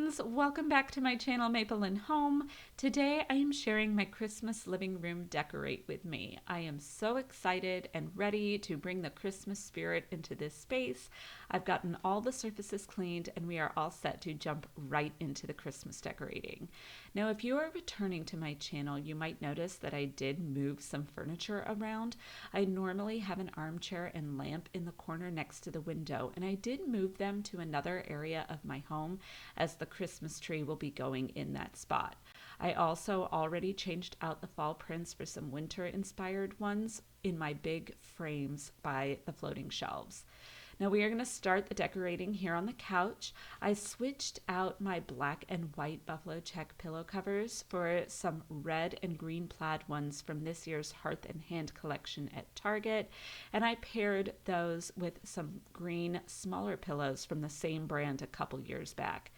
friends, welcome back to my channel Maple and Home. Today I am sharing my Christmas living room decorate with me. I am so excited and ready to bring the Christmas spirit into this space. I've gotten all the surfaces cleaned and we are all set to jump right into the Christmas decorating. Now if you are returning to my channel, you might notice that I did move some furniture around. I normally have an armchair and lamp in the corner next to the window, and I did move them to another area of my home as the Christmas tree will be going in that spot. I also already changed out the fall prints for some winter inspired ones in my big frames by the floating shelves. Now we are going to start the decorating here on the couch. I switched out my black and white buffalo check pillow covers for some red and green plaid ones from this year's Hearth and Hand collection at Target, and I paired those with some green smaller pillows from the same brand a couple years back.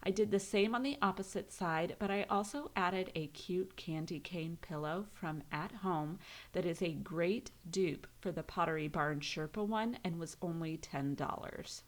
I did the same on the opposite side, but I also added a cute candy cane pillow from At Home that is a great dupe for the Pottery Barn Sherpa one and was only $10.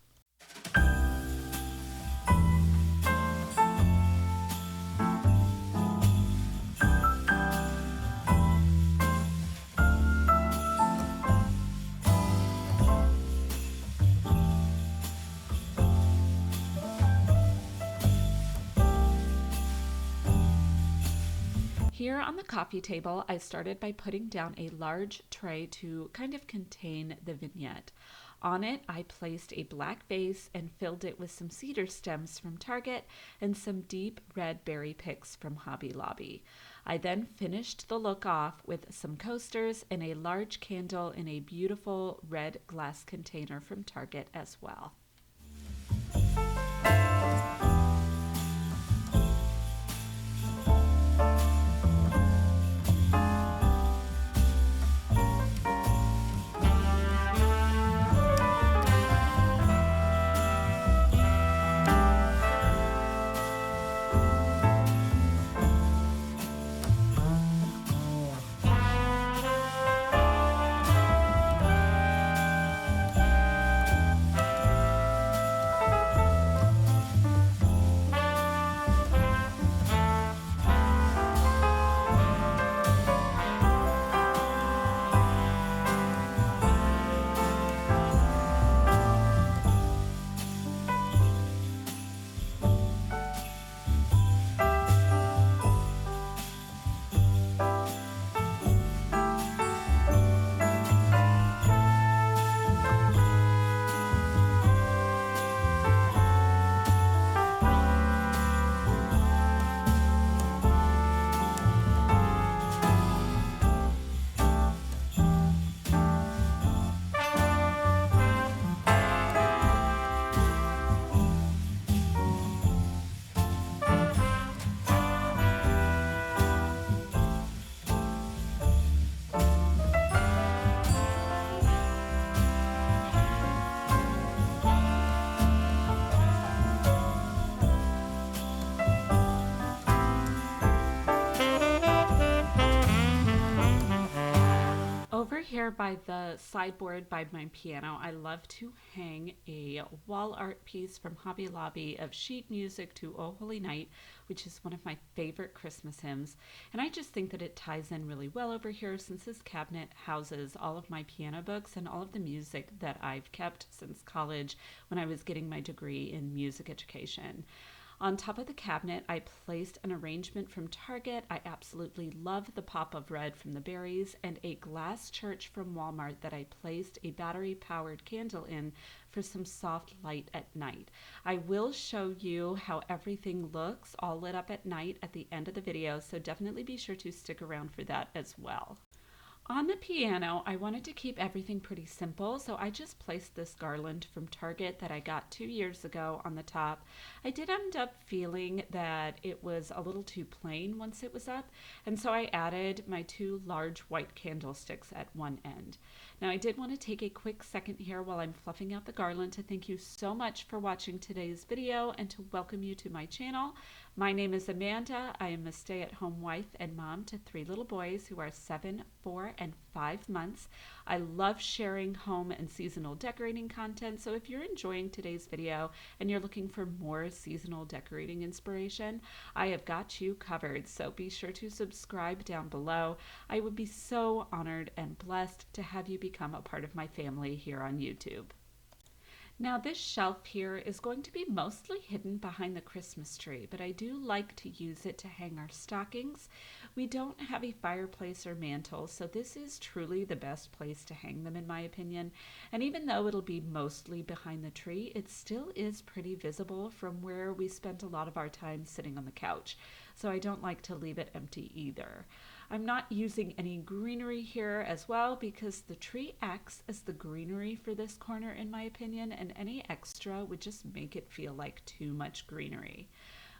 Here on the coffee table, I started by putting down a large tray to kind of contain the vignette. On it, I placed a black vase and filled it with some cedar stems from Target and some deep red berry picks from Hobby Lobby. I then finished the look off with some coasters and a large candle in a beautiful red glass container from Target as well. Over here by the sideboard by my piano, I love to hang a wall art piece from Hobby Lobby of Sheet Music to Oh Holy Night, which is one of my favorite Christmas hymns. And I just think that it ties in really well over here since this cabinet houses all of my piano books and all of the music that I've kept since college when I was getting my degree in music education. On top of the cabinet, I placed an arrangement from Target. I absolutely love the pop of red from the berries, and a glass church from Walmart that I placed a battery-powered candle in for some soft light at night. I will show you how everything looks all lit up at night at the end of the video, so definitely be sure to stick around for that as well. On the piano, I wanted to keep everything pretty simple, so I just placed this garland from Target that I got 2 years ago on the top. I did end up feeling that it was a little too plain once it was up, and so I added my 2 large white candlesticks at one end. Now I did want to take a quick second here while I'm fluffing out the garland to thank you so much for watching today's video and to welcome you to my channel. My name is Amanda. I am a stay-at-home wife and mom to 3 little boys who are 7, 4, and 5 months. I love sharing home and seasonal decorating content, so if you're enjoying today's video and you're looking for more seasonal decorating inspiration, I have got you covered, so be sure to subscribe down below. I would be so honored and blessed to have you become a part of my family here on YouTube. Now this shelf here is going to be mostly hidden behind the Christmas tree, but I do like to use it to hang our stockings. We don't have a fireplace or mantle, so this is truly the best place to hang them in my opinion. And even though it'll be mostly behind the tree, it still is pretty visible from where we spent a lot of our time sitting on the couch. So I don't like to leave it empty either. I'm not using any greenery here as well because the tree acts as the greenery for this corner in my opinion, and any extra would just make it feel like too much greenery.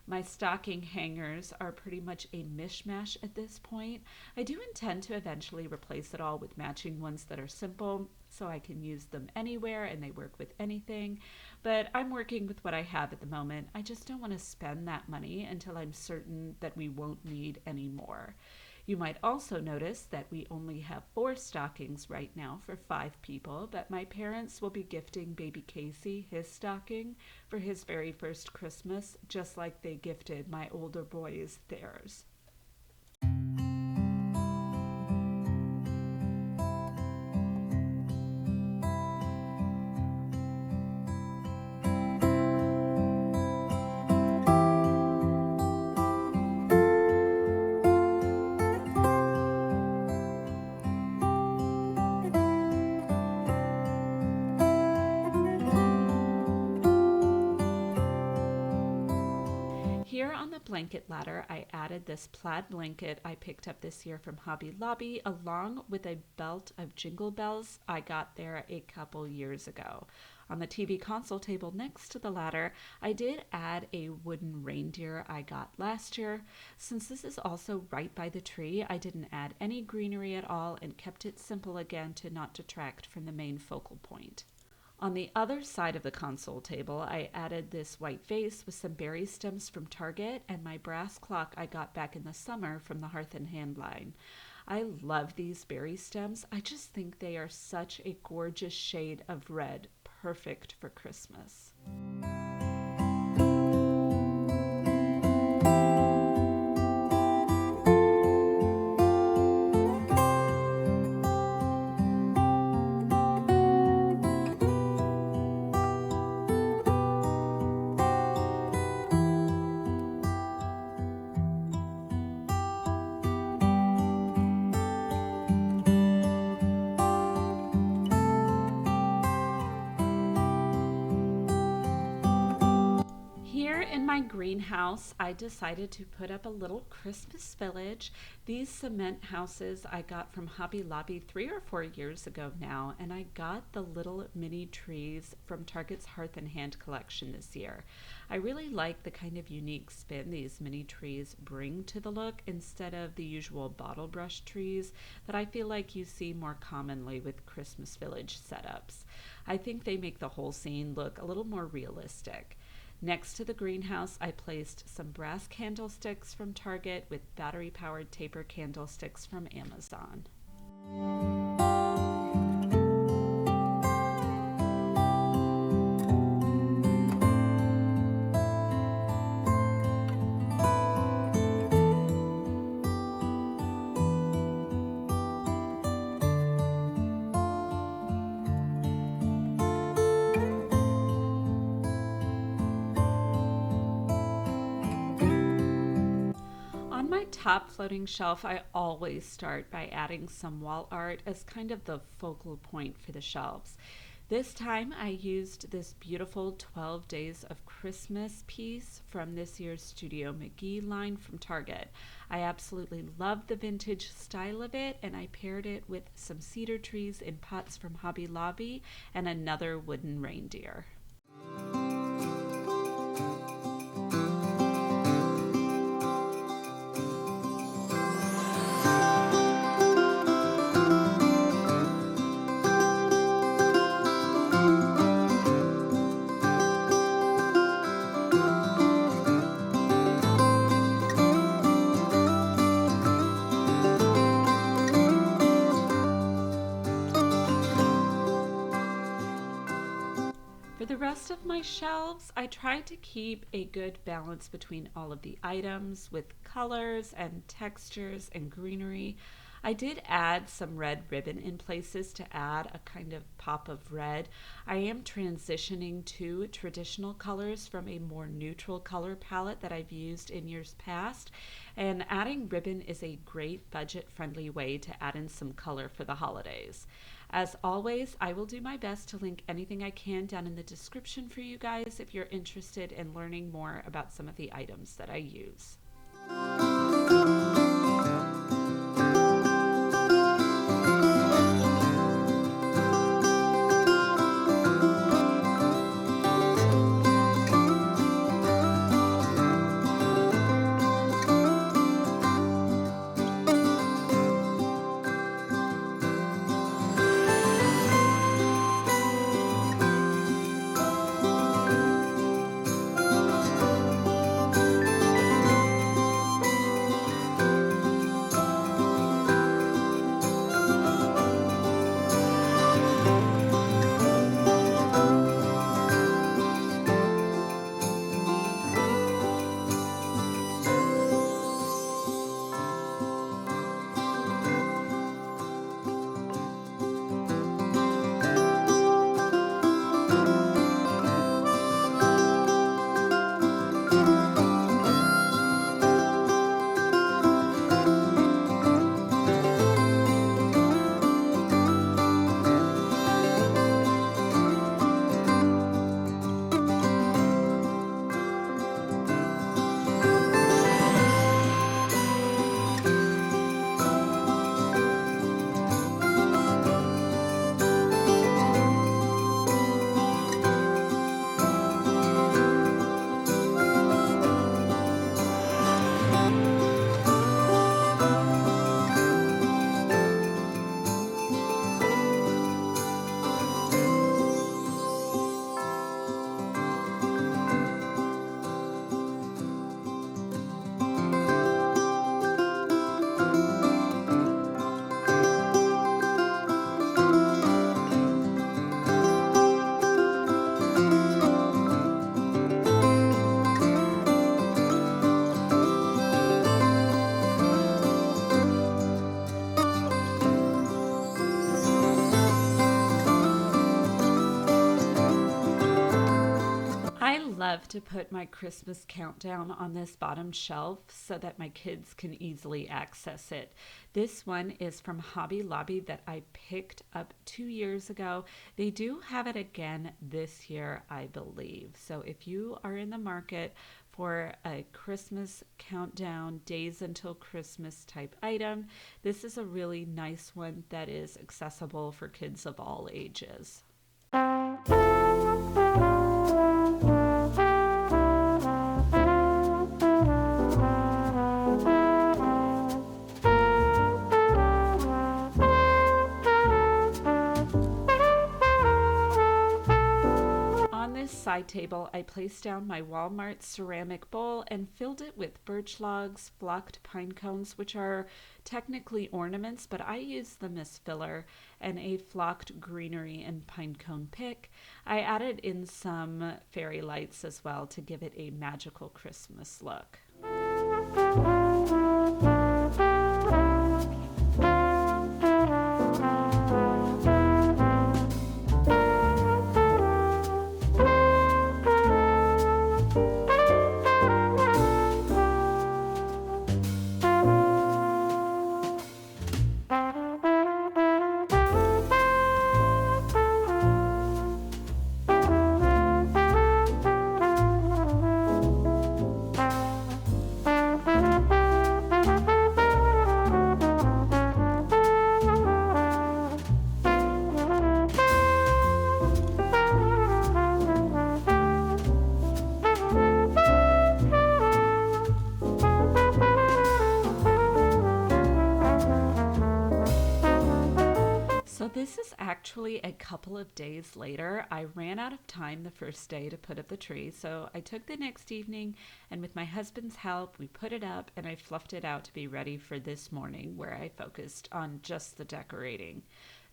My stocking hangers are pretty much a mishmash at this point. I do intend to eventually replace it all with matching ones that are simple so I can use them anywhere and they work with anything, but I'm working with what I have at the moment. I just don't want to spend that money until I'm certain that we won't need any more. You might also notice that we only have 4 stockings right now for 5 people, but my parents will be gifting baby Casey his stocking for his very first Christmas, just like they gifted my older boys theirs. Here on the blanket ladder, I added this plaid blanket I picked up this year from Hobby Lobby, along with a belt of Jingle Bells I got there a couple years ago. On the TV console table next to the ladder, I did add a wooden reindeer I got last year. Since this is also right by the tree, I didn't add any greenery at all and kept it simple again to not detract from the main focal point. On the other side of the console table, I added this white vase with some berry stems from Target and my brass clock I got back in the summer from the Hearth and Hand line. I love these berry stems. I just think they are such a gorgeous shade of red, perfect for Christmas. In my greenhouse, I decided to put up a little Christmas village. These cement houses I got from Hobby Lobby 3 or 4 years ago now, and I got the little mini trees from Target's Hearth and Hand collection this year. I really like the kind of unique spin these mini trees bring to the look instead of the usual bottle brush trees that I feel like you see more commonly with Christmas village setups. I think they make the whole scene look a little more realistic. Next to the greenhouse, I placed some brass candlesticks from Target with battery-powered taper candlesticks from Amazon. On my top floating shelf, I always start by adding some wall art as kind of the focal point for the shelves. This time I used this beautiful 12 Days of Christmas piece from this year's Studio McGee line from Target. I absolutely love the vintage style of it, and I paired it with some cedar trees in pots from Hobby Lobby and another wooden reindeer. my shelves, I tried to keep a good balance between all of the items with colors and textures and greenery. I did add some red ribbon in places to add a kind of pop of red. I am transitioning to traditional colors from a more neutral color palette that I've used in years past, and adding ribbon is a great budget-friendly way to add in some color for the holidays. As always, I will do my best to link anything I can down in the description for you guys if you're interested in learning more about some of the items that I use. I love to put my Christmas countdown on this bottom shelf so that my kids can easily access it. This one is from Hobby Lobby that I picked up 2 years ago. They do have it again this year, I believe. So if you are in the market for a Christmas countdown, days until Christmas type item, this is a really nice one that is accessible for kids of all ages. On this side table, I placed down my Walmart ceramic bowl and filled it with birch logs, flocked pine cones, which are technically ornaments, but I use them as filler, and a flocked greenery and pine cone pick. I added in some fairy lights as well to give it a magical Christmas look. So this is actually a couple of days later. I ran out of time the first day to put up the tree, so I took the next evening, and with my husband's help, we put it up and I fluffed it out to be ready for this morning, where I focused on just the decorating.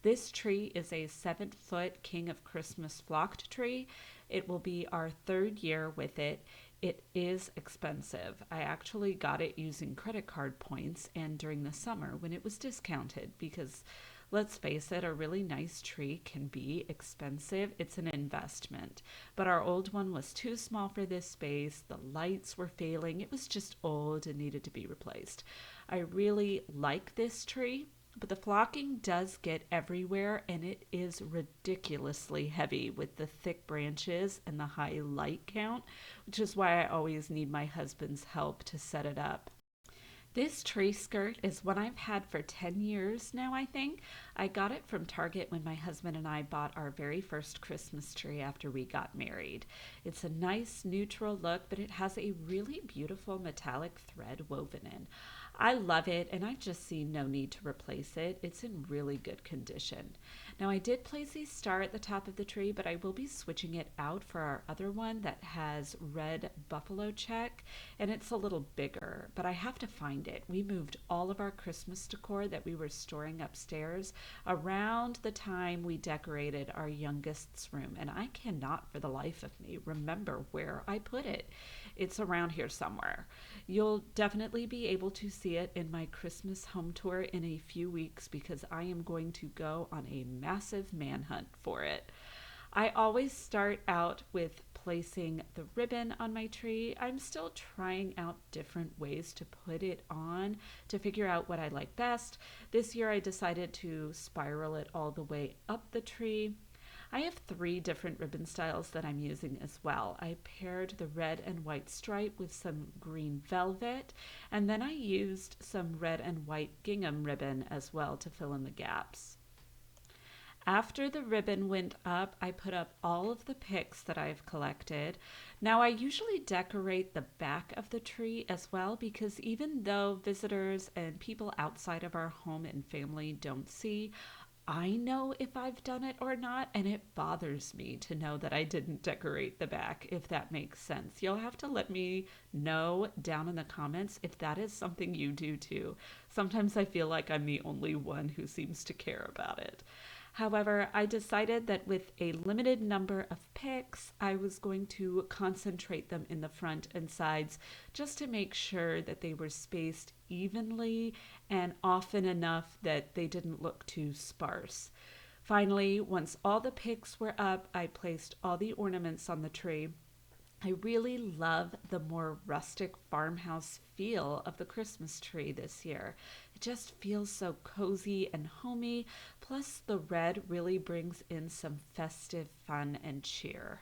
This tree is a 7-foot King of Christmas flocked tree. It will be our third year with it. It is expensive. I actually got it using credit card points and during the summer when it was discounted because let's face it, a really nice tree can be expensive. It's an investment. But our old one was too small for this space. The lights were failing. It was just old and needed to be replaced. I really like this tree, but the flocking does get everywhere and it is ridiculously heavy with the thick branches and the high light count, which is why I always need my husband's help to set it up. This tree skirt is one I've had for 10 years now, I think. I got it from Target when my husband and I bought our very first Christmas tree after we got married. It's a nice neutral look, but it has a really beautiful metallic thread woven in. I love it and I just see no need to replace it. It's in really good condition. Now I did place a star at the top of the tree, but I will be switching it out for our other one that has red buffalo check and it's a little bigger, but I have to find it. We moved all of our Christmas decor that we were storing upstairs around the time we decorated our youngest's room, and I cannot for the life of me remember where I put it. It's around here somewhere. You'll definitely be able to see it in my Christmas home tour in a few weeks because I am going to go on a massive manhunt for it. I always start out with placing the ribbon on my tree. I'm still trying out different ways to put it on to figure out what I like best. This year I decided to spiral it all the way up the tree. I have 3 different ribbon styles that I'm using as well. I paired the red and white stripe with some green velvet, and then I used some red and white gingham ribbon as well to fill in the gaps. After the ribbon went up, I put up all of the picks that I've collected. Now, I usually decorate the back of the tree as well because even though visitors and people outside of our home and family don't see, I know if I've done it or not, and it bothers me to know that I didn't decorate the back, if that makes sense. You'll have to let me know down in the comments if that is something you do too. Sometimes I feel like I'm the only one who seems to care about it. However, I decided that with a limited number of picks, I was going to concentrate them in the front and sides just to make sure that they were spaced evenly and often enough that they didn't look too sparse. Finally, once all the picks were up, I placed all the ornaments on the tree. I really love the more rustic farmhouse feel of the Christmas tree this year. It just feels so cozy and homey, plus the red really brings in some festive fun and cheer.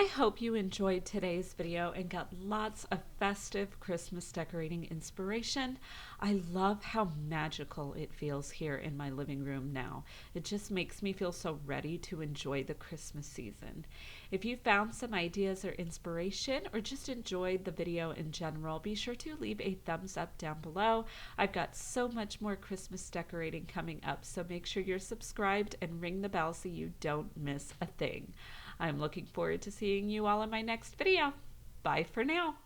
I hope you enjoyed today's video and got lots of festive Christmas decorating inspiration. I love how magical it feels here in my living room now. It just makes me feel so ready to enjoy the Christmas season. If you found some ideas or inspiration or just enjoyed the video in general, be sure to leave a thumbs up down below. I've got so much more Christmas decorating coming up, so make sure you're subscribed and ring the bell so you don't miss a thing. I'm looking forward to seeing you all in my next video. Bye for now.